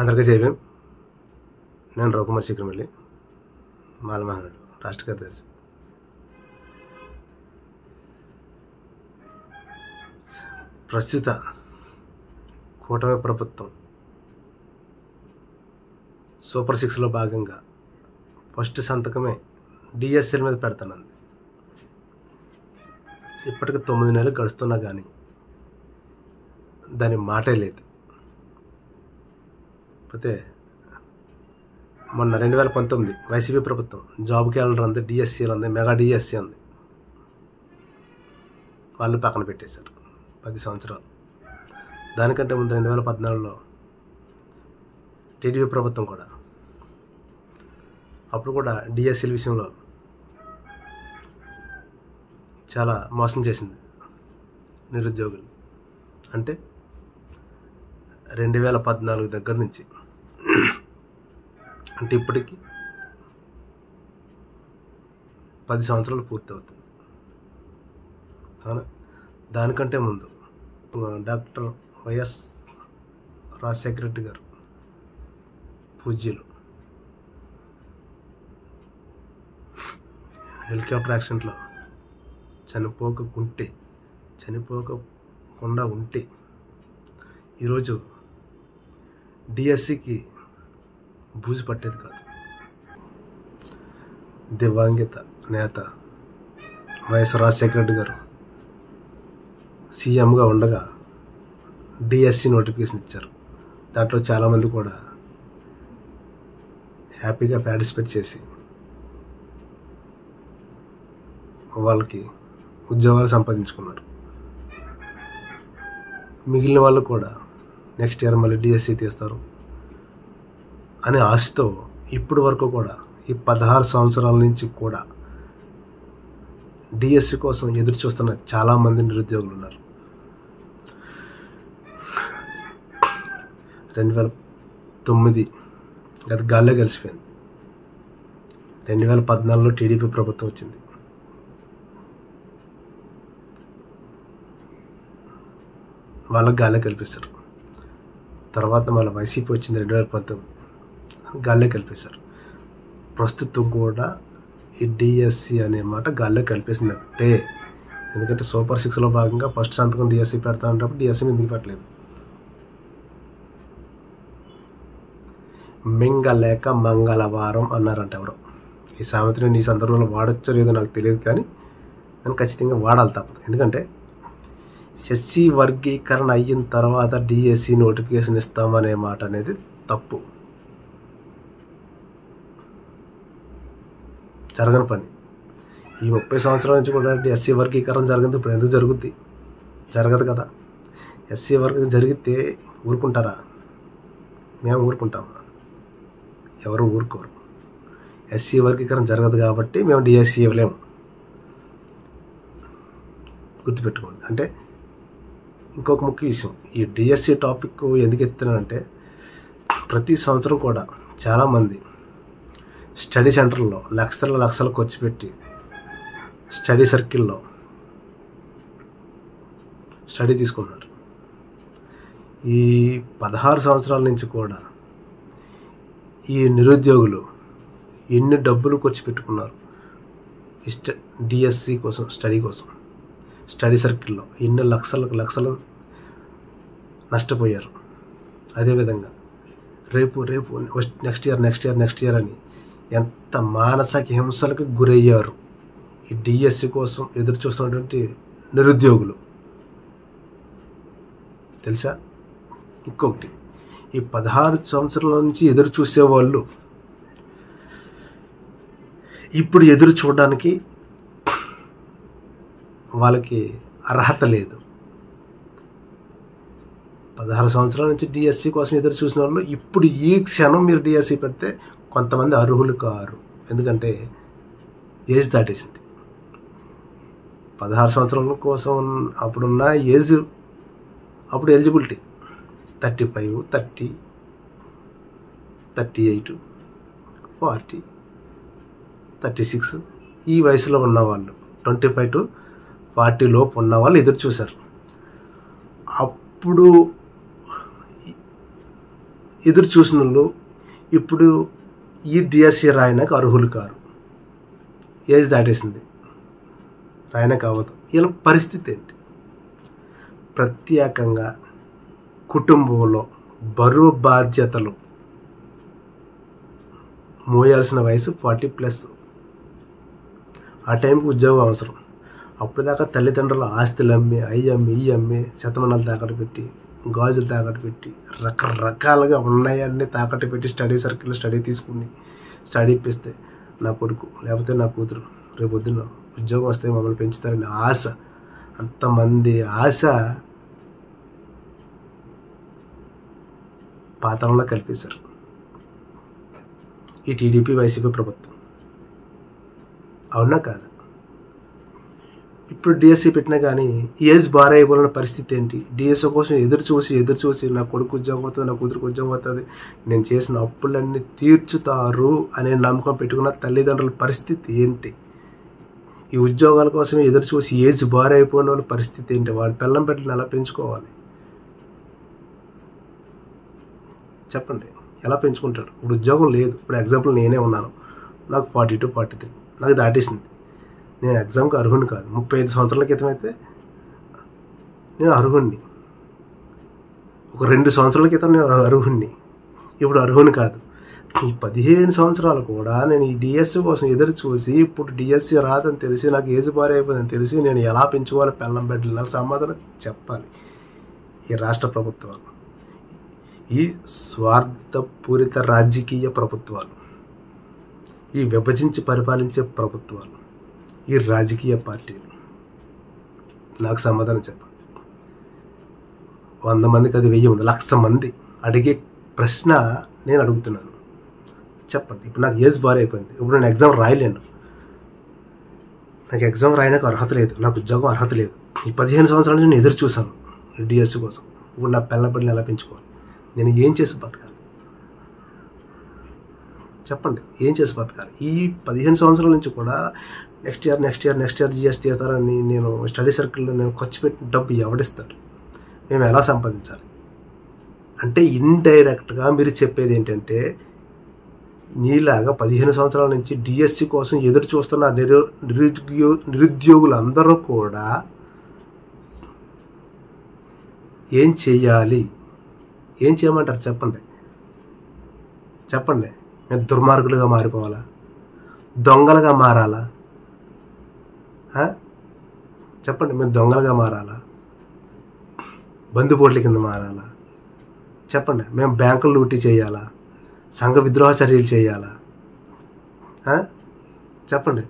అందరికీ జైభీం. నేను రఘుకుమార్ శిఖరమల్లి, మాలమహనాడు రాష్ట్ర కార్యదర్శి. ప్రస్తుత కూటమి ప్రభుత్వం సూపర్ 6లో భాగంగా ఫస్ట్ సంతకమే డిఎస్సీల మీద పెడతానంది. ఇప్పటికి 9 నెలలు గడుస్తున్నా కానీ దాని మాటే లేదు. పోతే మొన్న 2019 వైసీపీ ప్రభుత్వం జాబ్ క్యాలెండర్ అంది, డిఎస్సీలు అంది, మెగా డిఎస్సీ అంది. వాళ్ళు పక్కన పెట్టేశారు 10 సంవత్సరాలు. దానికంటే ముందు 2014లో టీడీపీ ప్రభుత్వం కూడా, అప్పుడు కూడా డిఎస్సీల విషయంలో చాలా మోసం చేసింది నిరుద్యోగులు. అంటే 2014 దగ్గర నుంచి అంటే ఇప్పటికి 10 సంవత్సరాలు పూర్తవుతుంది. అవునా? దానికంటే ముందు డాక్టర్ వైఎస్ రాజశేఖర రెడ్డి గారు పూజ్యులు హెలికాప్టర్ యాక్సిడెంట్లో చనిపోకుండా ఉంటే ఈరోజు డిఎస్సికి బూజు పట్టేది కాదు. దివ్యాంగిత నేత వైఎస్ రాజశేఖర రెడ్డి గారు సీఎంగా ఉండగా డిఎస్సి నోటిఫికేషన్ ఇచ్చారు. దాంట్లో చాలామంది కూడా హ్యాపీగా పార్టిసిపేట్ చేసి వాళ్ళకి ఉద్యోగాలు సంపాదించుకున్నారు. మిగిలిన వాళ్ళు కూడా నెక్స్ట్ ఇయర్ మళ్ళీ డిఎస్సి తీస్తారు అనే ఆశతో ఇప్పటి వరకు కూడా ఈ 16 సంవత్సరాల నుంచి కూడా డిఎస్సి కోసం ఎదురు చూస్తున్న చాలామంది నిరుద్యోగులు ఉన్నారు. 2009 అది గాల్లో కలిసిపోయింది. 2014లో టీడీపీ ప్రభుత్వం వచ్చింది. వాళ్ళకి గాల్లో కల్పిస్తారు. తర్వాత మళ్ళీ వైసీపీ వచ్చింది 2019, గాల్లో కలిపేశారు. ప్రస్తుతం కూడా ఈ డిఎస్సి అనే మాట గాల్లో కలిపేసినట్టే. ఎందుకంటే సూపర్ 6లో భాగంగా ఫస్ట్ సంతకం డిఎస్సి పెడతా అన్నప్పుడు డిఎస్సి ఎందుకు పెట్టలేదు? మింగలేక మంగళవారం అన్నారంట ఎవరో. ఈ సామెత నేను ఈ సందర్భంలో వాడచ్చో లేదో నాకు తెలియదు, కానీ నేను ఖచ్చితంగా వాడాలి తప్పదు. ఎందుకంటే ఎస్సీ వర్గీకరణ అయిన తర్వాత డిఎస్సి నోటిఫికేషన్ ఇస్తామనే మాట అనేది తప్పు, జరగని పని. ఈ 30 సంవత్సరాల నుంచి కూడా ఎస్సీ వర్గీకరణ జరిగింది. ఇప్పుడు ఎందుకు జరుగుద్ది? జరగదు కదా. ఎస్సీ వర్గీకరణ జరిగితే ఊరుకుంటారా? మేము ఊరుకుంటాము? ఎవరు ఊరుకోరు. ఎస్సీ వర్గీకరణ జరగదు కాబట్టి మేము డిఎస్సి ఇవ్వలేము. గుర్తుపెట్టుకోండి. అంటే ఇంకొక ముఖ్య విషయం, ఈ డిఎస్సి టాపిక్ ఎందుకు ఎత్తున్నానంటే ప్రతి సంవత్సరం కూడా చాలామంది స్టడీ సెంటర్లో లక్షలు ఖర్చు పెట్టి స్టడీ సర్కిల్లో స్టడీ తీసుకున్నారు. ఈ 16 సంవత్సరాల నుంచి కూడా ఈ నిరుద్యోగులు ఎన్ని డబ్బులు ఖర్చు పెట్టుకున్నారు డిఎస్సి కోసం, స్టడీ కోసం. స్టడీ సర్కిల్లో ఎన్ని లక్షలు నష్టపోయారు. అదేవిధంగా రేపు నెక్స్ట్ ఇయర్ అని ఎంత మానసిక హింసలకు గురయ్యారు ఈ డిఎస్సి కోసం ఎదురు చూస్తున్నటువంటి నిరుద్యోగులు, తెలుసా? ఇంకొకటి, ఈ 16 సంవత్సరాల నుంచి ఎదురు చూసేవాళ్ళు ఇప్పుడు ఎదురు చూడడానికి వాళ్ళకి అర్హత లేదు. 16 సంవత్సరాల నుంచి డిఎస్సి కోసం ఎదురు చూసిన వాళ్ళు ఇప్పుడు ఈ క్షణం మీరు డిఎస్సి పెడితే కొంతమంది అర్హులు కారు. ఎందుకంటే ఏజ్ దాటేసింది. 16 సంవత్సరాల కోసం అప్పుడున్న ఏజ్, అప్పుడు ఎలిజిబిలిటీ 35, 30, 38, 40, 36 ఈ వయసులో ఉన్నవాళ్ళు, 25 to 40 లోపు ఉన్నవాళ్ళు ఎదురు చూశారు. అప్పుడు ఎదురు చూసిన వాళ్ళు ఇప్పుడు ఈ డిఎస్సి రాయడానికి అర్హులు కారు. ఏజ్ దాటేసింది, రాయడానికి అవ్వదు. వీళ్ళ పరిస్థితి ఏంటి? ప్రత్యేకంగా కుటుంబంలో బరువు బాధ్యతలు మోయాల్సిన వయసు 40+. ఆ టైంకి ఉద్యోగం అవసరం. అప్పటిదాకా తల్లిదండ్రుల ఆస్తులు అమ్మి, అయ్యి అమ్మి, ఇవి అమ్మి, శతమానాలు తాకట్టు పెట్టి, గాజులు తాకట్టు పెట్టి, రకరకాలుగా ఉన్నాయన్నీ తాకట్టు పెట్టి స్టడీ సర్కిల్లో స్టడీ తీసుకుని స్టడీ ఇప్పిస్తే నా కొడుకు లేకపోతే నా కూతురు రేపు పొద్దున్న ఉద్యోగం వస్తే మమ్మల్ని పెంచుతారని ఆశ, అంతమంది ఆశ పాతాళంలో కల్పించారు ఈ టీడీపీ వైసీపీ ప్రభుత్వం. అవునా కాదా? ఇప్పుడు డిఎస్సి పెట్టినా కానీ ఏజ్ బార్ అయిపోయిన పరిస్థితి ఏంటి? డిఎస్సి కోసం ఎదురు చూసి నా కొడుకు ఉద్యోగం అవుతుంది, నా కూతురికి ఉద్యోగం అవుతుంది, నేను చేసిన అప్పులన్నీ తీర్చుతారు అనే నమ్మకం పెట్టుకున్న తల్లిదండ్రుల పరిస్థితి ఏంటి? ఈ ఉద్యోగాల కోసం ఎదురు చూసి ఏజ్ బార్ అయిపోయిన వాళ్ళ పరిస్థితి ఏంటి? వాడి పిల్లం బిడ్డలను ఎలా పెంచుకోవాలి చెప్పండి? ఎలా పెంచుకుంటాడు? ఇప్పుడు ఉద్యోగం లేదు. ఇప్పుడు ఎగ్జాంపుల్ నేనే ఉన్నాను, నాకు 42, 43 నాకు దాటేసింది. నేను ఎగ్జామ్కి అర్హుని కాదు. 35 సంవత్సరాల క్రితం అయితే నేను అర్హుణ్ణి, ఒక 2 సంవత్సరాల క్రితం నేను అర్హుణ్ణి, ఇప్పుడు అర్హుని కాదు. ఈ 15 సంవత్సరాలు కూడా నేను ఈ డిఎస్సి కోసం ఎదురు చూసి ఇప్పుడు డిఎస్సి రాదని తెలిసి నాకు ఏజ్ బార్ అయిపోయిందని తెలిసి నేను ఎలా పెంచుకోవాలి పెళ్ళం బిడ్డలు? సమాధానం చెప్పాలి ఈ రాష్ట్ర ప్రభుత్వాలు, ఈ స్వార్థపూరిత రాజకీయ ప్రభుత్వాలు, ఈ విభజించి పరిపాలించే ప్రభుత్వాలు, ఈ రాజకీయ పార్టీలు. నాకు సమాధానం చెప్పండి. 100 మందికి అది 1000 మంది, 1,00,000 మంది అడిగే ప్రశ్న నేను అడుగుతున్నాను. చెప్పండి. ఇప్పుడు నాకు ఏజ్ బార్ అయిపోయింది, ఇప్పుడు నేను ఎగ్జామ్ రాయలేను, నాకు ఎగ్జామ్ రాయడానికి అర్హత లేదు, నాకు ఉద్యోగం అర్హత లేదు. ఈ 15 సంవత్సరాల నుంచి నేను ఎదురు చూశాను డిఎస్సి కోసం. ఇప్పుడు నా పిల్లల బిడ్డలు ఎలా పెంచుకోవాలి? నేను ఏం చేసి బతకాలి చెప్పండి? ఏం చేసి బతకాలి? ఈ 15 సంవత్సరాల నుంచి కూడా నెక్స్ట్ ఇయర్ జిఎస్టీ చేస్తారని నేను స్టడీ సర్కిల్లో నేను ఖర్చు పెట్టిన డబ్బు ఎవడిస్తాడు? మేము ఎలా సంపాదించాలి? అంటే ఇండైరెక్ట్గా మీరు చెప్పేది ఏంటంటే నీలాగా 15 సంవత్సరాల నుంచి డిఎస్సి కోసం ఎదురు చూస్తున్న నిరుద్యోగులందరూ కూడా ఏం చెయ్యాలి? ఏం చేయమంటారు చెప్పండి? చెప్పండి. మేము దుర్మార్గులుగా మారిపోవాలా? దొంగలుగా మారాలా? చెప్పండి. మేము దొంగలుగా మారాలా? బందిపోట్ల కింద మారాలా? చెప్పండి. మేము బ్యాంకులు లూటీ చేయాలా? సంఘ విద్రోహ చర్యలు చేయాలా? చెప్పండి.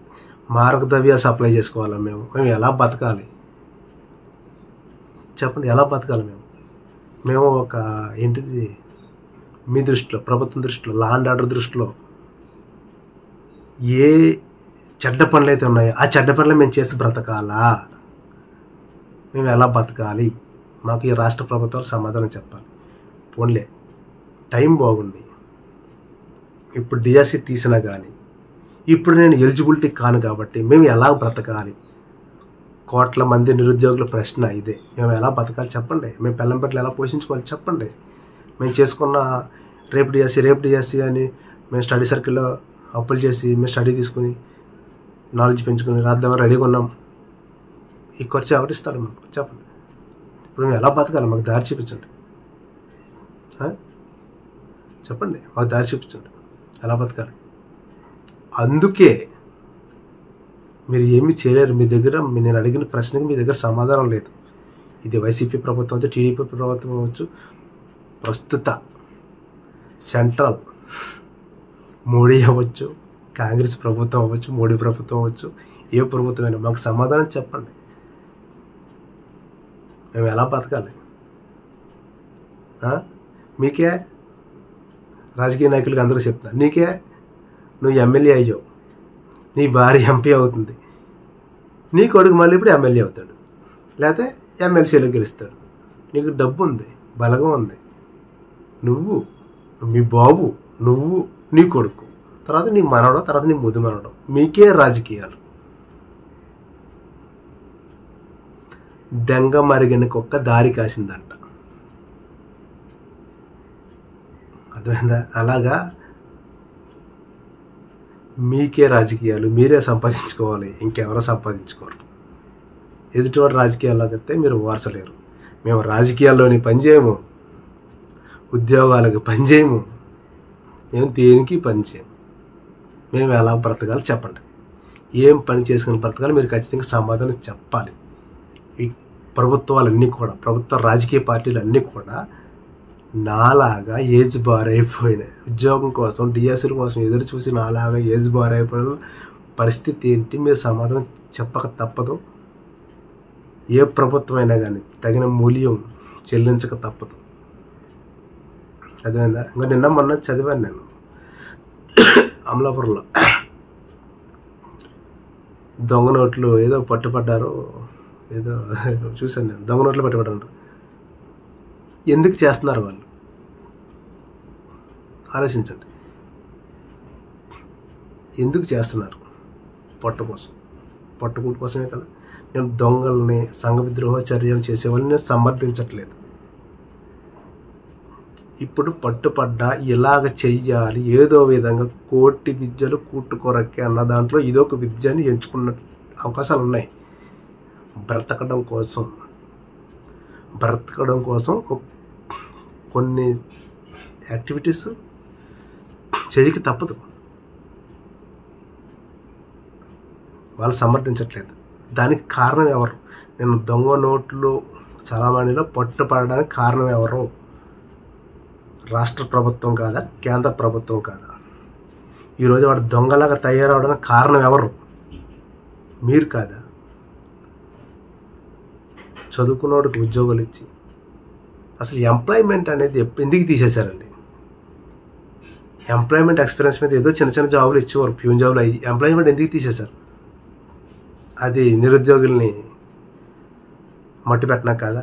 మార్గద్రవ్యాలు సప్లై చేసుకోవాలా? మేము ఎలా బతకాలి చెప్పండి? ఎలా బతకాలి? మేము ఒక ఏంటిది మీ దృష్టిలో, ప్రభుత్వం దృష్టిలో, లా అండ్ ఆర్డర్ దృష్టిలో ఏ చెడ్డ పనులు అయితే ఉన్నాయో ఆ చెడ్డ పనులు మేము చేసి బ్రతకాలా? మేము ఎలా బతకాలి? మాకు ఈ రాష్ట్ర ప్రభుత్వాలు సమాధానం చెప్పాలి. పోన్లే టైం బాగుంది, ఇప్పుడు డిఎస్సి తీసినా కానీ ఇప్పుడు నేను ఎలిజిబిలిటీ కాను కాబట్టి మేము ఎలా బ్రతకాలి? కోట్ల మంది నిరుద్యోగుల ప్రశ్న ఇదే. మేము ఎలా బతకాలి చెప్పండి? మేము పిల్లం బిడ్డలు ఎలా పోషించుకోవాలి చెప్పండి? మేము చేసుకున్న రేపు డిఎస్సి అని మేము స్టడీ సర్కిల్లో అప్పులు చేసి మేము స్టడీ తీసుకుని నాలెడ్జ్ పెంచుకుని రాద్దామని రెడీగా ఉన్నాం. ఈ ఖర్చు ఎవరిస్తాడు మాకు చెప్పండి? ఇప్పుడు మేము ఎలా బతకాలి? మాకు దారి చూపించండి. చెప్పండి, మాకు దారి చూపించండి. ఎలా బతకాలి? అందుకే మీరు ఏమీ చేయలేరు. మీ దగ్గర నేను అడిగిన ప్రశ్నకి మీ దగ్గర సమాధానం లేదు. ఇది వైసీపీ ప్రభుత్వం అవచ్చు, టీడీపీ ప్రభుత్వం అవచ్చు, ప్రస్తుత సెంట్రల్ మోడీ అవ్వచ్చు, కాంగ్రెస్ ప్రభుత్వం అవ్వచ్చు, మోడీ ప్రభుత్వం అవ్వచ్చు, ఏ ప్రభుత్వమైనా మాకు సమాధానం చెప్పండి. మేము ఎలా బతకాలి? మీకే రాజకీయ నాయకులకి అందరూ చెప్తా, నీకే నువ్వు ఎమ్మెల్యే అయ్యావు, నీ భార్య ఎంపీ అవుతుంది, నీ కొడుకు మళ్ళీ ఇప్పుడు ఎమ్మెల్యే అవుతాడు, లేకపోతే ఎమ్మెల్సీలో గెలుస్తాడు. నీకు డబ్బు ఉంది, బలగం ఉంది, నువ్వు, మీ బాబు, నువ్వు, నీ కొడుకు, తర్వాత నీ మనవడం, తర్వాత నీ ముద్దు మనవడం, మీకే రాజకీయాలు. దెంగ మరిగిన కుక్క దారి కాసిందంట. అర్థమైందా? అలాగా మీకే రాజకీయాలు, మీరే సంపాదించుకోవాలి, ఇంకెవరో సంపాదించుకోరు. ఎదుటివాడు రాజకీయాల్లోకి వస్తే మీరు ఓర్చలేరు. మేము రాజకీయాల్లోని పనిచేయము, ఉద్యోగాలకు పనిచేయము, మేము దేనికి పనిచేయము. మేము ఎలా బ్రతకాలి చెప్పండి. ఏం పని చేసుకుని బ్రతకాలి మీరు ఖచ్చితంగా సమాధానం చెప్పాలి. ఈ ప్రభుత్వాలన్నీ కూడా, ప్రభుత్వ రాజకీయ పార్టీలు అన్నీ కూడా నాలాగా ఏజ్ బార్ అయిపోయినాయి. ఉద్యోగం కోసం, డిఎస్సీల కోసం ఎదురు చూసి నాలాగా ఏజ్ బార్ అయిపోయిన పరిస్థితి ఏంటి? మీరు సమాధానం చెప్పక తప్పదు. ఏ ప్రభుత్వం అయినా కానీ తగిన మూల్యం చెల్లించక తప్పదు. అర్థమైందా? ఇంకా నిన్న మొన్న చదివాను నేను, అమలాపురంలో దొంగ నోట్లు ఏదో పట్టుపడ్డారు, ఏదో చూశాను నేను. దొంగ నోట్లు పట్టుపడ్డారు. ఎందుకు చేస్తున్నారు వాళ్ళు? ఆలోచించండి. ఎందుకు చేస్తున్నారు? పొట్ట కోసం, పొట్టకూటి కోసమే కదా. నేను దొంగల్ని, సంఘ విద్రోహ చర్యలు చేసేవాళ్ళని నేను సమర్థించట్లేదు. ఇప్పుడు పట్టుపడ్డా ఇలాగ చెయ్యాలి, ఏదో విధంగా కోటి విద్యలు కూట్టుకొరకే అన్న దాంట్లో ఇదొక విద్యని ఎంచుకున్న అవకాశాలు ఉన్నాయి. బ్రతకడం కోసం కొన్ని యాక్టివిటీస్ చేయక తప్పదు. వాళ్ళు సమర్థించట్లేదు. దానికి కారణం ఎవరు? నేను దొంగ నోట్లు చలామణిలో పట్టుపడడానికి కారణం ఎవరు? రాష్ట్ర ప్రభుత్వం కాదా? కేంద్ర ప్రభుత్వం కాదా? ఈరోజు వాడు దొంగలాగా తయారవడానికి కారణం ఎవరు? మీరు కాదా? చదువుకున్నోడికి ఉద్యోగాలు ఇచ్చి అసలు ఎంప్లాయ్మెంట్ అనేది ఎందుకు తీసేశారండి? ఎంప్లాయ్మెంట్ ఎక్స్పీరియన్స్ మీద ఏదో చిన్న చిన్న జాబులు ఇచ్చేవారు, ప్యూన్ జాబులు అయ్యి. ఎంప్లాయ్మెంట్ ఎందుకు తీసేశారు? అది నిరుద్యోగుల్ని మట్టి పెట్టినా కాదా?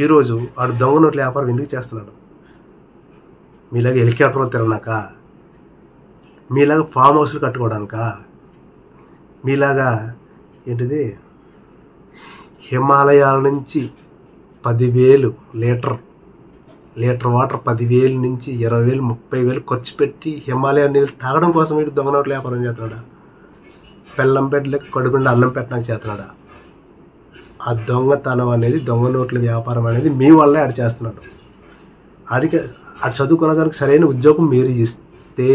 ఈరోజు వాడు దొంగ నోట్ల వ్యాపారం ఎందుకు చేస్తున్నాడు? మీలాగా హెలికాప్టర్లో తిరగనాక, మీలాగా ఫామ్ హౌస్లు కట్టుకోవడానికా, మీలాగా ఏంటిది హిమాలయాల నుంచి 10,000 లీటర్ వాటర్ 10,000 నుంచి 20,000 30,000 ఖర్చు పెట్టి హిమాలయ నీళ్ళు తాగడం కోసం వీడు దొంగ నోట్ల వ్యాపారం చేస్తున్నాడా? బెల్లం పెట్టలేక కడుపుండి అన్నం పెట్టడానికి చేస్తున్నాడా? ఆ దొంగతనం అనేది, దొంగ నోట్ల వ్యాపారం అనేది మీ వల్లే ఆడు చేస్తున్నాడు. ఆడికి ఆడు చదువుకున్న దానికి సరైన ఉద్యోగం మీరు ఇస్తే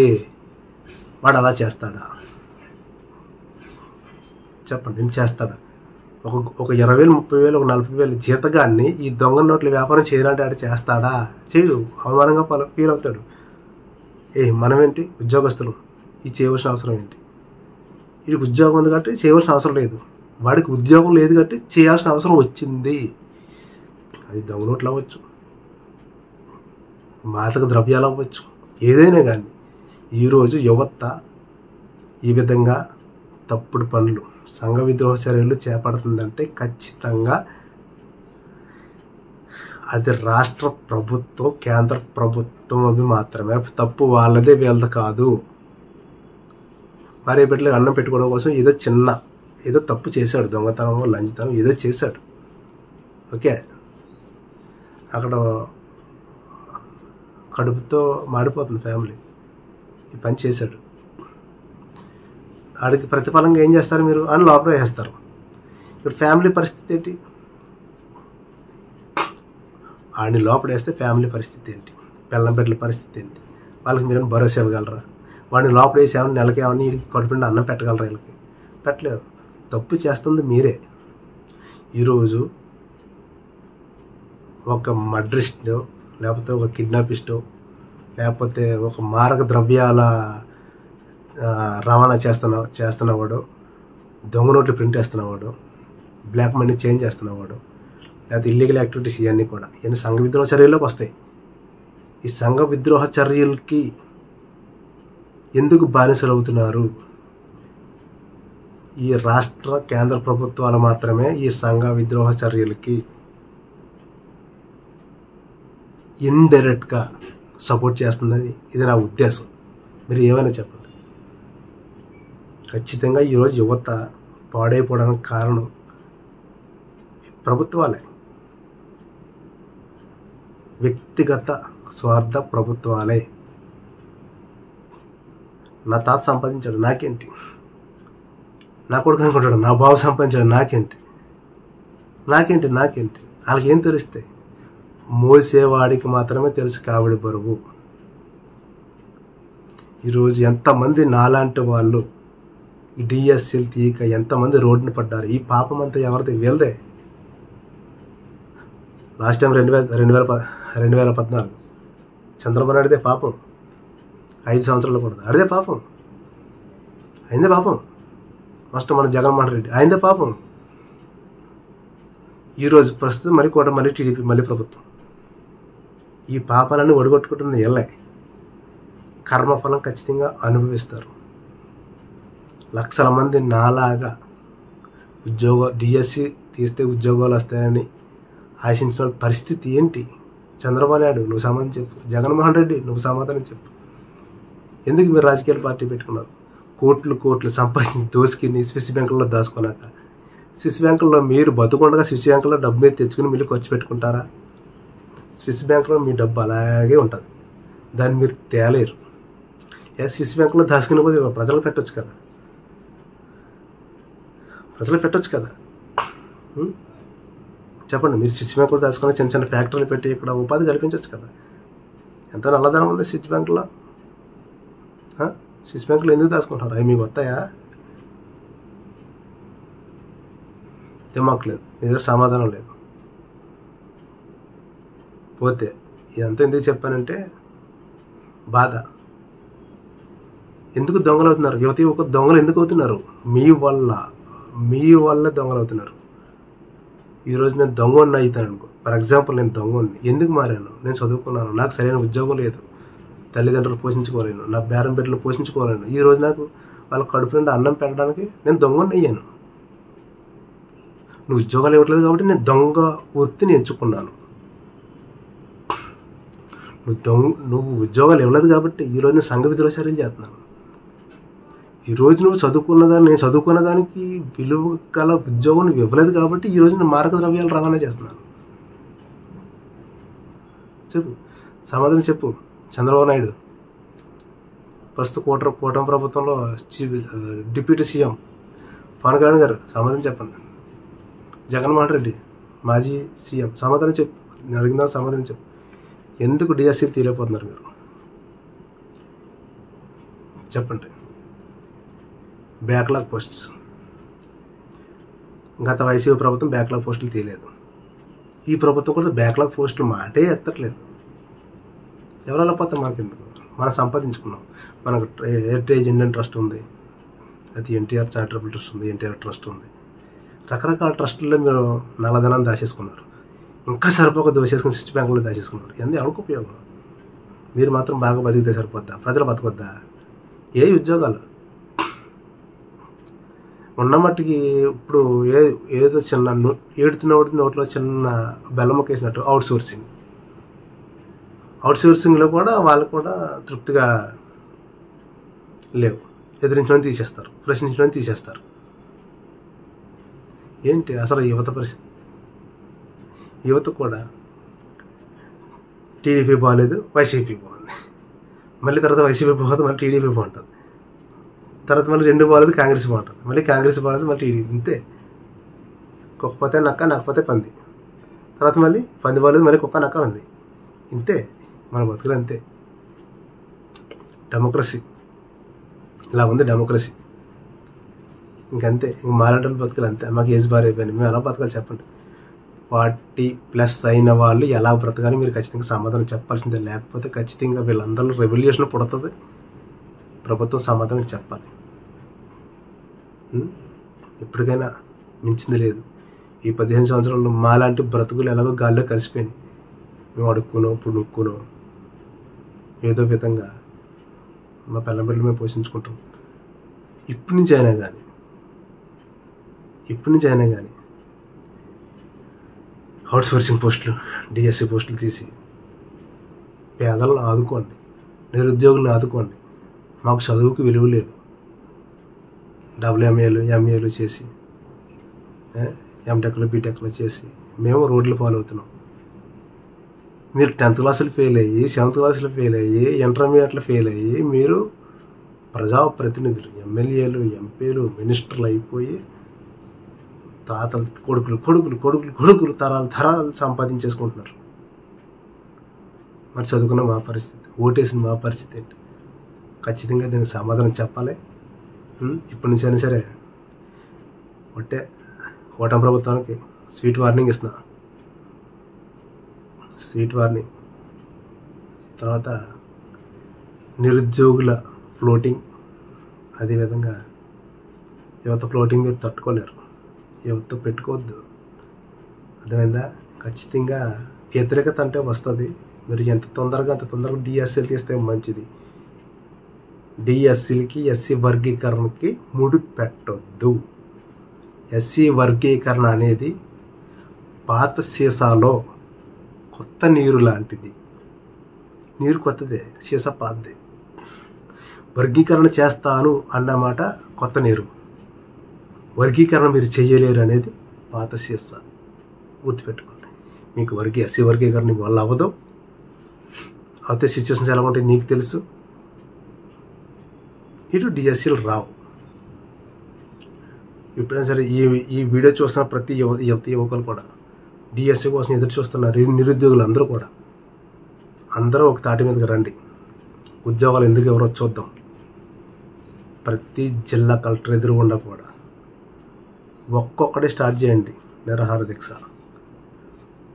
వాడు అలా చేస్తాడా? చెప్పండి, ఏం చేస్తాడా? ఒక 20,000 30,000 ఒక 40,000 జీతగాన్ని ఈ దొంగ నోట్ల వ్యాపారం చేయాలంటే ఆడు చేస్తాడా? చేయడు. అవమానంగా ఫీల్ అవుతాడు. మనమేంటి ఉద్యోగస్తులు, ఇది చేయవలసిన అవసరం ఏంటి? వీడికి ఉద్యోగం ఉంది కాబట్టి చేయవలసిన అవసరం లేదు, వాడికి ఉద్యోగం లేదు కాబట్టి చేయాల్సిన అవసరం వచ్చింది. అది దొంగ నోట్లు అవ్వచ్చు, మాదక ద్రవ్యాలు అవ్వచ్చు, ఏదైనా కానీ ఈరోజు యువత ఈ విధంగా తప్పుడు పనులు, సంఘ విద్రోహ చర్యలు చేపడుతుందంటే ఖచ్చితంగా అది రాష్ట్ర ప్రభుత్వం, కేంద్ర ప్రభుత్వం అది మాత్రమే తప్పు. వాళ్ళదే వీళ్ళది కాదు. భార్య బిడ్డలకు అన్నం పెట్టుకోవడం కోసం ఏదో తప్పు చేశాడు, దొంగతనం, లంచతనం ఏదో చేశాడు. ఓకే, అక్కడ కడుపుతో మాడిపోతుంది ఫ్యామిలీ. ఈ పని చేశాడు. ఆడికి ప్రతిఫలంగా ఏం చేస్తారు మీరు? అని లోపల వేస్తారు. ఇప్పుడు ఫ్యామిలీ పరిస్థితి ఏంటి? ఆడిని లోపల వేస్తే ఫ్యామిలీ పరిస్థితి ఏంటి? పిల్లం బిడ్డల పరిస్థితి ఏంటి? వాళ్ళకి మీరు భరోసా ఇవ్వగలరా? వాడిని లోపల వేసి ఏమన్నా నెలకి ఏమన్నా వీడికి కడుపుండి అన్నం పెట్టగలరా? వీళ్ళకి పెట్టలేరు. తప్పు చేస్తుంది మీరే. ఈరోజు ఒక మర్డరిస్టో, లేకపోతే ఒక కిడ్నాపిస్టో, లేకపోతే ఒక మారక ద్రవ్యాల రవాణా చేస్తున్నవాడు, దొంగ నోట్లు ప్రింట్ వేస్తున్నవాడు, బ్లాక్ మనీ చేంజ్ చేస్తున్నవాడు, లేకపోతే ఇల్లీగల్ యాక్టివిటీస్, ఇవన్నీ కూడా ఇవన్నీ సంఘ విద్రోహ చర్యల్లోకి వస్తాయి. ఈ సంఘ విద్రోహ చర్యలకి ఎందుకు బానిసలు అవుతున్నారు? ఈ రాష్ట్ర కేంద్ర ప్రభుత్వాలు మాత్రమే ఈ సంఘ విద్రోహ చర్యలకి ఇండైరెక్ట్గా సపోర్ట్ చేస్తుందని ఇది నా ఉద్దేశం. మీరు ఏమైనా చెప్పండి. ఖచ్చితంగా ఈరోజు యువత పాడైపోవడానికి కారణం వ్యక్తిగత స్వార్థ ప్రభుత్వాలే. నా తాత సంపాదించాడు నాకేంటి, నా కొడుకు అనుకుంటాడు నా బాబు సంపాదించాడు నాకేంటి, వాళ్ళకి ఏం తెలుస్తాయి? మోసేవాడికి మాత్రమే తెలుసు కావిడి బరువు. ఈరోజు ఎంతమంది నాలాంటి వాళ్ళు డిఎస్సీలు తీయక ఎంతమంది రోడ్డున పడ్డారు. ఈ పాపం అంతా ఎవరిది? వీళ్ళదే. లాస్ట్ టైం 2014 చంద్రబాబు నాయుడుదే పాపం. 5 సంవత్సరాలు కూడా అడిదే పాపం, అయిందే పాపం. ఫస్ట్ మన జగన్మోహన్ రెడ్డి అయిందే పాపం. ఈరోజు ప్రస్తుతం మళ్ళీ టీడీపీ మళ్ళీ ప్రభుత్వం. ఈ పాపాలన్నీ ఒడగొట్టుకుంటుంది వీళ్ళే. కర్మఫలం ఖచ్చితంగా అనుభవిస్తారు. లక్షల మంది నాలాగా డిఎస్సి తీస్తే ఉద్యోగాలు వస్తాయని ఆశించిన పరిస్థితి ఏంటి? చంద్రబాబు నాయుడు నువ్వు సమాధానం చెప్పు, జగన్మోహన్ రెడ్డి నువ్వు సమాధానం చెప్పు. ఎందుకు మీరు రాజకీయాల పార్టీ పెట్టుకున్నారు? కోట్లు సంపాదించి దోసుకుని స్విస్ బ్యాంకుల్లో దాచుకున్నాక, స్విస్ బ్యాంకుల్లో మీరు బతుకుండగా స్విస్ బ్యాంకుల్లో డబ్బు మీద తెచ్చుకుని మీరు ఖర్చు పెట్టుకుంటారా? స్విస్ బ్యాంకులో మీ డబ్బు అలాగే ఉంటుంది, దాన్ని మీరు తేలేరు. స్విస్ బ్యాంకులో దాచుకుని పోతే ప్రజలు పెట్టొచ్చు కదా, చెప్పండి. మీరు స్విస్ బ్యాంకులో దాచుకుని చిన్న ఫ్యాక్టరీలు పెట్టి ఇక్కడ ఉపాధి కల్పించవచ్చు కదా. ఎంత నల్లధనం ఉంది స్విస్ బ్యాంకులో. స్విస్ బ్యాంకులో ఎందుకు దాచుకుంటారు? అవి మీకు వస్తాయా? దిమాక్ లేదు, మీ దగ్గర సమాధానం లేదు. పోతే ఇదంతా ఎందుకు చెప్పానంటే బాధ. ఎందుకు దొంగలు అవుతున్నారు? యువతి ఒక దొంగలు ఎందుకు అవుతున్నారు? మీ వల్ల దొంగలు అవుతున్నారు. ఈరోజు నేను దొంగని అవుతాను అనుకో, ఫర్ ఎగ్జాంపుల్ నేను దొంగని ఎందుకు మారాను? నేను చదువుకున్నాను, నాకు సరైన ఉద్యోగం లేదు, తల్లిదండ్రులు పోషించుకోలేను, నా బేరం బిడ్డలు పోషించుకోలేను. ఈరోజు నాకు వాళ్ళ కడుపు నుండి అన్నం పెట్టడానికి నేను దొంగని అయ్యాను. నువ్వు ఉద్యోగాలు ఇవ్వట్లేదు కాబట్టి నేను దొంగ వృత్తిని ఎంచుకున్నాను. నువ్వు ఉద్యోగాలు ఇవ్వలేదు కాబట్టి ఈరోజు నేను సంఘ విద్రోహచర్యలు చేస్తున్నాను. ఈరోజు నువ్వు నేను చదువుకున్న దానికి విలువ గల ఉద్యోగం నువ్వు ఇవ్వలేదు కాబట్టి ఈరోజు నేను మారక ద్రవ్యాలు రవాణా చేస్తున్నాను. చెప్పు, సమాధానం చెప్పు. చంద్రబాబు నాయుడు ప్రస్తుత కూటమి ప్రభుత్వంలో డిప్యూటీ సీఎం పవన్ కళ్యాణ్ గారు సమాధానం చెప్పండి. జగన్మోహన్ రెడ్డి మాజీ సీఎం సమాధానం చెప్పు. నేను అడిగిన సమాధానం చెప్పు. ఎందుకు డిఎస్సీలు తీయలేకపోతున్నారు మీరు? చెప్పండి. బ్యాక్లాగ్ పోస్ట్స్, గత వైసీపీ ప్రభుత్వం బ్యాక్లాగ్ పోస్టులు తీయలేదు. ఈ ప్రభుత్వం కూడా బ్యాక్లాగ్ పోస్టులు మాటే ఎత్తట్లేదు. ఎవరలా పోతే మనకెందుకు? మనం సంపాదించుకున్నాం. మనకు హెరిటేజ్ ఇండియన్ ట్రస్ట్ ఉంది, అది ఎన్టీఆర్ చారిటబుల్ ట్రస్ట్ ఉంది, ఎన్టీఆర్ ట్రస్ట్ ఉంది. రకరకాల ట్రస్టుల్లో మీరు నల్లధనాన్ని దాచేసుకున్నారు. ఇంకా సరిపోక దోసేసుకుని స్విచ్ బ్యాంకులో దాచేసుకున్నారు. ఎందుకు ఎవరికి ఉపయోగం? మీరు మాత్రం బాగా బతికితే సరిపోద్దా? ప్రజలు బతకొద్దా? ఏ ఉద్యోగాలు ఉన్న మట్టికి ఇప్పుడు ఏదో చిన్న ఏడుతున్నోటి నోట్లో చిన్న బెల్లమ్మకేసినట్టు అవుట్సోర్సింగ్లో కూడా వాళ్ళు కూడా తృప్తిగా లేవు. ఎదిరించడం తీసేస్తారు, ప్రశ్నించడం తీసేస్తారు. ఏంటి అసలు యువత పరిస్థితి? యువత కూడా టీడీపీ బాగాలేదు, వైసీపీ బాగుంది, మళ్ళీ తర్వాత వైసీపీ బాగుంది, మళ్ళీ టీడీపీ బాగుంటుంది, తర్వాత మళ్ళీ 2 బాగాలేదు, కాంగ్రెస్ బాగుంటుంది, మళ్ళీ కాంగ్రెస్ బాగాలేదు, మళ్ళీ టీడీపీ. ఇంతే. కుక్కపోతే నక్క, నక్కపోతే పంది, తర్వాత మళ్ళీ పంది బాగాలేదు, మళ్ళీ కుక్క నక్క ఉంది. ఇంతే మన బతుకులు, అంతే. డెమోక్రసీ ఇలా ఉంది, డెమోక్రసీ ఇంకంతే. ఇంక మాలాంటి బతుకులు అంతే. మాకు ఏజ్ బార్ అయిపోయింది, మేము ఎలా బతకాలి చెప్పండి? 40+ అయిన వాళ్ళు ఎలా బ్రతకాలి మీరు ఖచ్చితంగా సమాధానం చెప్పాల్సిందే. లేకపోతే ఖచ్చితంగా వీళ్ళందరూ రెవల్యూషన్ పుడుతుంది. ప్రభుత్వం సమాధానం చెప్పాలి. ఇప్పటికైనా మించింది లేదు. ఈ 15 సంవత్సరాల్లో మాలాంటి బ్రతుకులు ఎలాగో గాల్లో కలిసిపోయినాయి. మేము అడుక్కునో పుణుక్కునో ఏదో విధంగా మా పిల్లబిడ్డలు మేము పోషించుకుంటాం. ఇప్పటి నుంచి అయినా కానీ అవుట్సోర్సింగ్ పోస్టులు, డిఎస్సి పోస్టులు తీసి పేదలను ఆదుకోండి, నిరుద్యోగులను ఆదుకోండి. మాకు చదువుకు విలువ లేదు. WMAలు MAలు చేసి ఎంటెక్లు బీటెక్లు చేసి మేము రోడ్లు పాలవుతున్నాం. మీరు 10th క్లాసులు ఫెయిల్ అయ్యి, 7th క్లాసులు ఫెయిల్ అయ్యి, ఇంటర్మీడియట్లో ఫెయిల్ అయ్యి మీరు ప్రజాప్రతినిధులు, ఎమ్మెల్యేలు, ఎంపీలు, మినిస్టర్లు అయిపోయి తాతలు కొడుకులు కొడుకులు కొడుకులు కొడుకులు తరాలు తరాలు సంపాదించేసుకుంటున్నారు. మరి చదువుకున్న మా పరిస్థితి, ఓటేసిన మా పరిస్థితి ఏంటి? ఖచ్చితంగా దీనికి సమాధానం చెప్పాలి. ఇప్పటి నుంచి అయినా సరే ఓటమి ప్రభుత్వానికి స్వీట్ వార్నింగ్ ఇస్తున్నా. Sweet warning. తర్వాత నిరుద్యోగుల ఫ్లోటింగ్, అదేవిధంగా యువత ఫ్లోటింగ్ మీరు తట్టుకోలేరు, యువత పెట్టుకోవద్దు. అర్థమైందా? ఖచ్చితంగా వ్యతిరేకత అంటే వస్తుంది. మీరు ఎంత తొందరగా అంత తొందరగా డిఎస్సీలు తీస్తే మంచిది. డిఎస్సీలకి, ఎస్సీ వర్గీకరణకి ముడి పెట్టొద్దు. ఎస్సీ వర్గీకరణ అనేది పాత సీసాలో కొత్త నీరు లాంటిది. నీరు కొత్తదే, సీసా పాతదే. వర్గీకరణ చేస్తాను అన్నమాట కొత్త నీరు. వర్గీకరణ మీరు చేయలేరు అనేది పాత సీసా. గుర్తుపెట్టుకోండి. మీకు ఎస్సీ వర్గీకరణ వల్ల అవ్వదు. అయితే సిచ్యువేషన్స్ ఎలా ఉంటాయి నీకు తెలుసు. ఇటు డిఎస్సీలు రావు. ఎప్పుడైనా సరే ఈ వీడియో చూస్తున్న ప్రతి యువకులు కూడా డిఎస్సీ కోసం ఎదురు చూస్తున్నారు. నిరుద్యోగులు అందరూ కూడా అందరూ ఒక తాటి మీదకి రండి. ఉద్యోగాలు ఎందుకు ఎవరో చూద్దాం. ప్రతి జిల్లా కలెక్టర్ ఎదురుగుండా కూడా ఒక్కొక్కటే స్టార్ట్ చేయండి నిరాహార దీక్ష.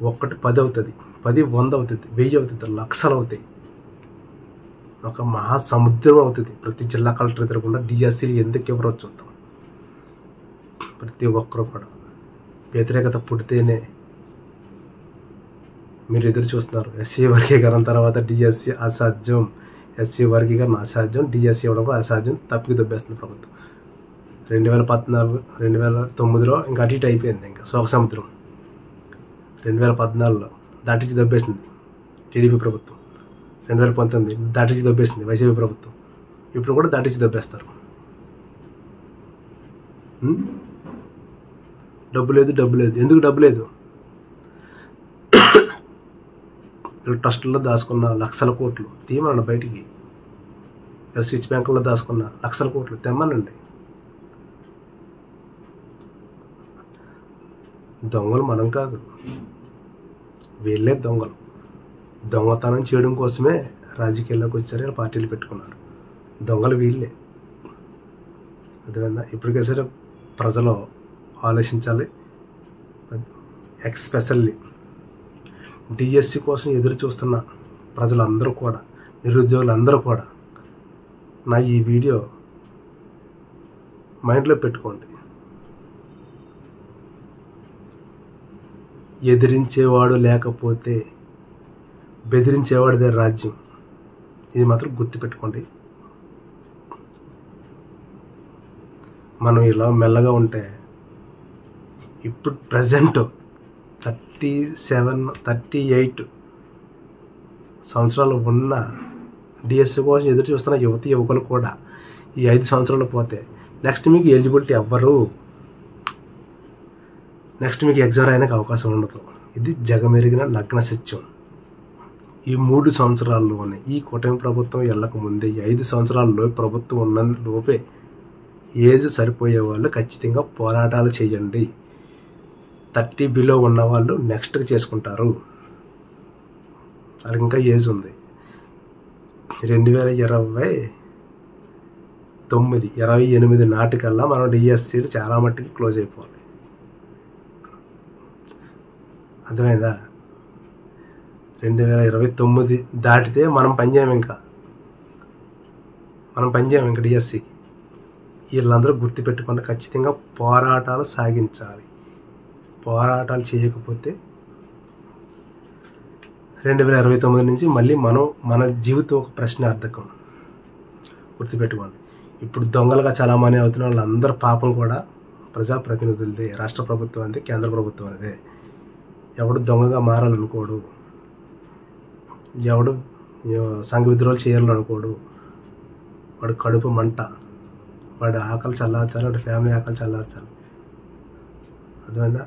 1 10 అవుతుంది, 10 100 అవుతుంది, 1000 అవుతుంది, లక్షలు అవుతాయి, ఒక మహాసముద్రం అవుతుంది. ప్రతి జిల్లా కలెక్టర్ ఎదురకుండా డిఎస్సీలు ఎందుకు ఎవరో చూద్దాం. ప్రతి ఒక్కరు కూడా వ్యతిరేకత పుడితేనే మీరు ఎదురు చూస్తున్నారు. ఎస్సీ వర్గీకరణ తర్వాత డిఎస్సీ అసాధ్యం, ఎస్సీ వర్గీకరణ అసాధ్యం, డిఎస్సీ ఇవ్వడం కూడా అసాధ్యం. తప్పికి దొబ్బేస్తుంది ప్రభుత్వం. 2014 2009లో ఇంకా అటు ఇటు అయిపోయింది. ఇంకా శోక సముద్రం. 2014లో దాటించి దొబ్బేసింది టీడీపీ ప్రభుత్వం. 2019 దాటించి దొబ్బేసింది వైసీపీ ప్రభుత్వం. ఇప్పుడు కూడా దాటించి దొబ్బేస్తారు. డబ్బు లేదు, డబ్బు లేదు. ఎందుకు డబ్బు లేదు? ట్రస్టుల్లో దాచుకున్న లక్షల కోట్లు తీయమనండి బయటికి. స్విచ్ బ్యాంకుల్లో దాచుకున్న లక్షల కోట్లు తెమ్మనండి. దొంగలు మనం కాదు, వీళ్ళే దొంగలు. దొంగతనం చేయడం కోసమే రాజకీయాల్లోకి వచ్చారు, పార్టీలు పెట్టుకున్నారు. దొంగలు వీళ్ళే. అదేవిధంగా ఇప్పటికే సరే ప్రజలు ఆలోచించాలి. ఎక్స్పెషల్లీ డిఎస్సి కోసం ఎదురు చూస్తున్న ప్రజలందరూ కూడా, నిరుద్యోగులందరూ కూడా నా ఈ వీడియో మైండ్లో పెట్టుకోండి. ఎదిరించేవాడు లేకపోతే బెదిరించేవాడిదే రాజ్యం. ఇది మాత్రం గుర్తుపెట్టుకోండి. మనం ఇలా మెల్లగా ఉంటే ఇప్పుడు ప్రజెంట్ 38 సంవత్సరాలు ఉన్న డిఎస్సి కోసం ఎదురు చూస్తున్న యువకులు కూడా ఈ 5 సంవత్సరాలు పోతే నెక్స్ట్ మీకు ఎలిజిబిలిటీ అవ్వరు. నెక్స్ట్ మీకు ఎగ్జామ్ రాయడానికి అవకాశం ఉండదు. ఇది జగమెరిగిన నగ్న సత్యం. ఈ 3 సంవత్సరాల్లోనే ఈ కూటమి ప్రభుత్వం వెళ్ళక ముందే ఈ 5 సంవత్సరాల్లో ప్రభుత్వం ఉన్న లోపే ఏజ్ సరిపోయే వాళ్ళు ఖచ్చితంగా పోరాటాలు చేయండి. 30 బిలో ఉన్న వాళ్ళు నెక్స్ట్కి చేసుకుంటారు. వాళ్ళకి ఇంకా ఏజ్ ఉంది. 2028 నాటికల్లా మనం డిఎస్సీలు చాలా మట్టికి క్లోజ్ అయిపోవాలి. అర్థమైందా? 2029 దాటితే మనం పనిచేయం. ఇంకా డిఎస్సికి. వీళ్ళందరూ గుర్తుపెట్టుకుంటే ఖచ్చితంగా పోరాటాలు సాగించాలి. పోరాటాలు చేయకపోతే 2029 నుంచి మళ్ళీ మన జీవితం ఒక ప్రశ్నార్థకం. గుర్తుపెట్టుకోండి. ఇప్పుడు దొంగలుగా చాలామంది అవుతున్న వాళ్ళందరూ పాపం కూడా ప్రజాప్రతినిధులదే, రాష్ట్ర ప్రభుత్వం అంతే, కేంద్ర ప్రభుత్వం అనేదే. ఎవడు దొంగగా మారాలనుకోడు, ఎవడు సంఘ విద్రోహాలు చేయాలనుకోడు. వాడు కడుపు మంట, వాడి ఆకలి చల్లార్చాలి, వాడి ఫ్యామిలీ ఆకలి చల్లార్చాలి. అర్థమైందా?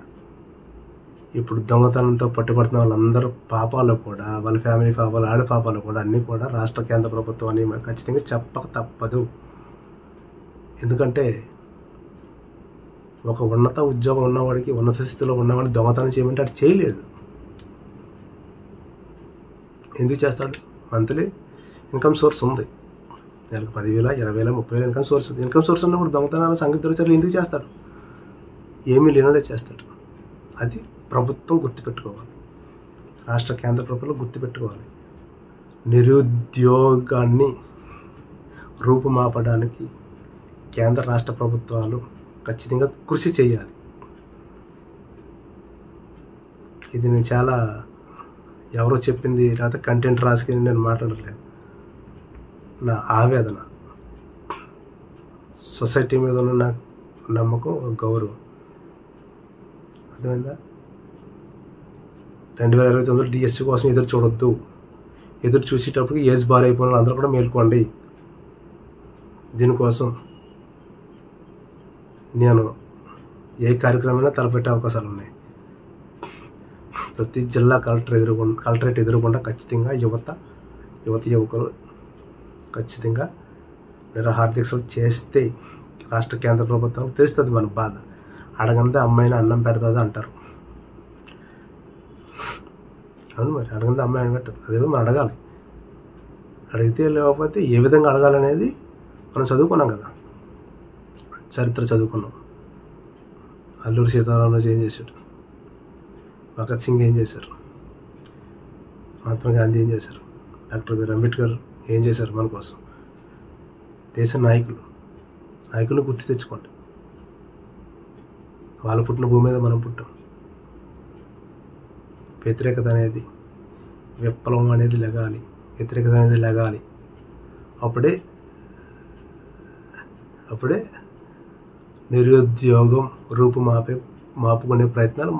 ఇప్పుడు దొంగతనంతో పట్టుబడుతున్న వాళ్ళందరూ పాపాలు కూడా, వాళ్ళ ఫ్యామిలీ పాపాలు, ఆడ పాపాలు కూడా అన్నీ కూడా రాష్ట్ర కేంద్ర ప్రభుత్వం అని ఖచ్చితంగా చెప్పక తప్పదు. ఎందుకంటే ఒక ఉన్నత ఉద్యోగం ఉన్నవాడికి, ఉన్నత స్థితిలో ఉన్నవాడిని దొంగతనం చేయమంటే అటు చేయలేడు. ఎందుకు చేస్తాడు? మంత్లీ ఇన్కమ్ సోర్స్ ఉంది, నెలకు 10,000, 20,000, 30,000 ఇన్కమ్ సోర్స్ ఉన్నప్పుడు దొంగతనాలు, సంగీత చర్యలు ఎందుకు చేస్తాడు? ఏమీ లేనోడే చేస్తాడు. అది ప్రభుత్వం గుర్తుపెట్టుకోవాలి, రాష్ట్ర కేంద్ర ప్రభుత్వాలు గుర్తుపెట్టుకోవాలి. నిరుద్యోగాన్ని రూపుమాపడానికి కేంద్ర రాష్ట్ర ప్రభుత్వాలు ఖచ్చితంగా కృషి చేయాలి. ఇది నేను చాలా ఎవరో చెప్పింది లేకపోతే కంటెంట్ రాసుకుని నేను మాట్లాడలేదు, నా ఆవేదన. సొసైటీ మీద ఉన్న నా నమ్మకం, గౌరవం. అర్థమైందా? 2029 డిఎస్సి కోసం ఎదురు చూడొద్దు. ఎదురు చూసేటప్పటికి ఏజ్ బార్ అయిపోయిన అందరూ కూడా మేల్కోండి. దీనికోసం నేను ఏ కార్యక్రమమైనా తలపెట్టే అవకాశాలు ఉన్నాయి. ప్రతి జిల్లా కలెక్టరేట్ ఎదురుకుండా ఖచ్చితంగా యువకులు ఖచ్చితంగా నిరాహార దీక్షలు చేస్తే రాష్ట్ర కేంద్ర ప్రభుత్వం తెలుస్తుంది మన బాధ. అడగందే అమ్మాయిని అన్నం పెడుతుంది అంటారు. అవును, మరి అడగందే అమ్మాయి అని పెట్టదు. అదేదో మనం అడగాలి. అడిగితే లేకపోతే ఏ విధంగా అడగాలనేది మనం చదువుకున్నాం కదా, చరిత్ర చదువుకున్నాం. అల్లూరి సీతారామరాజు ఏం చేశాడు, భగత్ సింగ్ ఏం చేశారు, మహాత్మా గాంధీ ఏం చేశారు, డాక్టర్ బిఆర్ అంబేద్కర్ ఏం చేశారు మన కోసం. దేశ నాయకులు గుర్తు తెచ్చుకోండి. వాళ్ళు పుట్టిన భూమి మీద మనం పుట్టాం. వ్యతిరేకత అనేది, విప్లవం అనేది లెగాలి, వ్యతిరేకత అనేది లెగాలి. అప్పుడే నిరుద్యోగం మాపుకునే ప్రయత్నాలు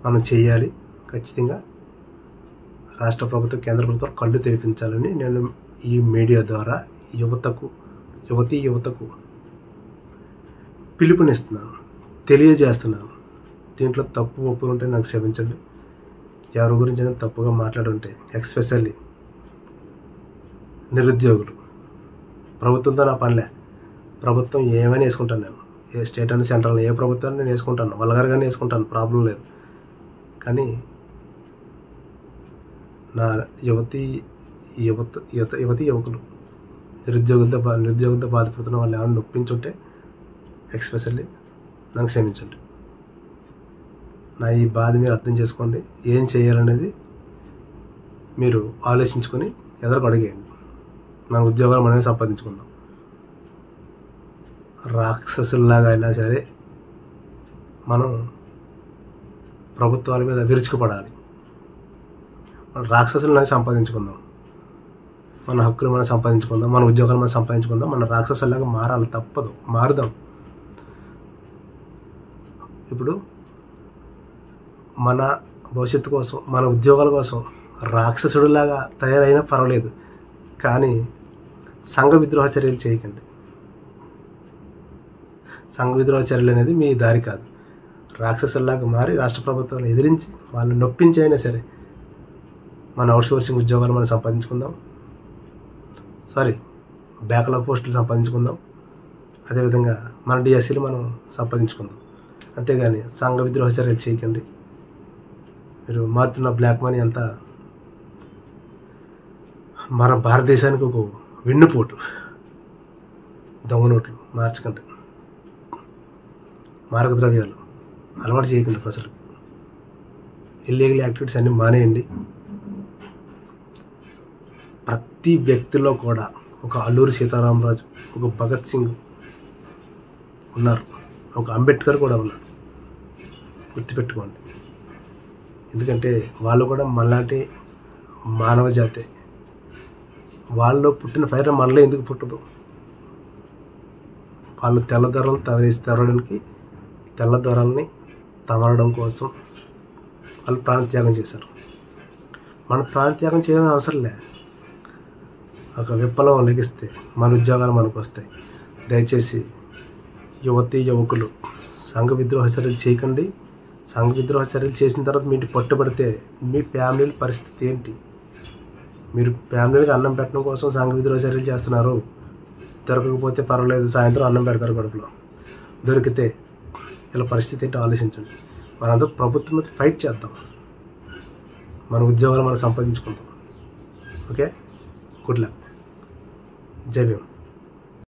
మనం చేయాలి. ఖచ్చితంగా రాష్ట్ర ప్రభుత్వం, కేంద్ర ప్రభుత్వం కళ్ళు తెరిపించాలని నేను ఈ మీడియా ద్వారా యువతకు పిలుపునిస్తున్నాను, తెలియజేస్తున్నాను. దీంట్లో తప్పు ఒప్పులు ఉంటే నాకు క్షమించండి. ఎవరి గురించి నేను తప్పుగా మాట్లాడుంటే, ఎస్పెషల్లీ నిరుద్యోగులు. ప్రభుత్వంతో నా పనిలే. ప్రభుత్వం ఏమైనా వేసుకుంటాను నేను, ఏ స్టేట్ అని సెంట్రల్ ఏ ప్రభుత్వాన్ని నేను వేసుకుంటాను, వల్గర్గానే వేసుకుంటాను, ప్రాబ్లం లేదు. కానీ నా యువకులు నిరుద్యోగులతో బాధపడుతున్న వాళ్ళు ఏమైనా నొప్పించుంటే ఎస్పెషల్లీ నాకు క్షమించండి. నా ఈ బాధ మీరు అర్థం చేసుకోండి. ఏం చేయాలనేది మీరు ఆలోచించుకొని ఎదురుకు అడిగేయండి. మన ఉద్యోగాలు మనమే సంపాదించుకుందాం. రాక్షసుల్లాగా అయినా సరే మనం ప్రభుత్వాల మీద విరుచుకుపడాలి. మన రాక్షసులను సంపాదించుకుందాం, మన హక్కులు మనం సంపాదించుకుందాం, మన ఉద్యోగాలు మనం సంపాదించుకుందాం. మన రాక్షసుల్లాగా మారాలి, తప్పదు, మారుదాం. ఇప్పుడు మన భవిష్యత్తు కోసం, మన ఉద్యోగాల కోసం రాక్షసుడిలాగా తయారైనా పర్వాలేదు, కానీ సంఘ విద్రోహ చర్యలు చేయకండి. సంఘ విద్రోహ చర్యలు అనేది మీ దారి కాదు. రాక్షసుల్లాగా మారి రాష్ట్ర ప్రభుత్వాన్ని ఎదిరించి వాళ్ళని నొప్పించి అయినా సరే మన అవుట్సోర్సింగ్ ఉద్యోగాలు మనం సంపాదించుకుందాం. బ్యాక్లాగ్ పోస్టులు సంపాదించుకుందాం. అదేవిధంగా మన డిఎస్సీలు మనం సంపాదించుకుందాం. అంతేగాని సంఘ విద్రోహ చర్యలు చేయకండి. మీరు మారుతున్న బ్లాక్ మనీ అంతా మన భారతదేశానికి ఒక వెన్నుపోటు. దొంగ నోట్లు మార్చకండి, మార్గద్రవ్యాలు అలవాటు చేయకండి. ప్రజలు ఇల్లీగల్ యాక్టివిటీస్ అన్నీ మానేయండి. ప్రతి వ్యక్తిలో కూడా ఒక అల్లూరి సీతారామరాజు, ఒక భగత్ సింగ్ ఉన్నారు, ఒక అంబేద్కర్ కూడా ఉన్నారు. గుర్తుపెట్టుకోండి. ఎందుకంటే వాళ్ళు కూడా మనలాంటి మానవ జాతే. వాళ్ళు పుట్టిన ఫైర్ మనలో ఎందుకు పుట్టదు? వాళ్ళు తెల్లదొరలను తరవడానికి, తెల్లదొరల్ని తమరడం కోసం వాళ్ళు ప్రాణత్యాగం చేశారు. మన ప్రాణత్యాగం చేయడం అవసరం లే. ఒక విప్లవం లెగిస్తే మన ఉద్యోగాలు మనకు వస్తాయి. దయచేసి యువకులు సంఘ విద్రోహ చర్యలు చేయకండి. సంఘ విద్రోహ చర్యలు చేసిన తర్వాత మీ ఇంటికి పట్టుబడితే మీ ఫ్యామిలీ పరిస్థితి ఏంటి? మీరు ఫ్యామిలీకి అన్నం పెట్టడం కోసం సంఘ విద్రోహ చర్యలు చేస్తున్నారు. దొరకకపోతే పర్వాలేదు, సాయంత్రం అన్నం పెడతారు కడుపులో. దొరికితే ఇలా పరిస్థితి ఏంటో ఆలోచించండి. మనందరూ ప్రభుత్వం మీద ఫైట్ చేద్దాం, మన ఉద్యోగాలు మనం సంపాదించుకుందాం. ఓకే, గుడ్ లక్, జై భీమ్.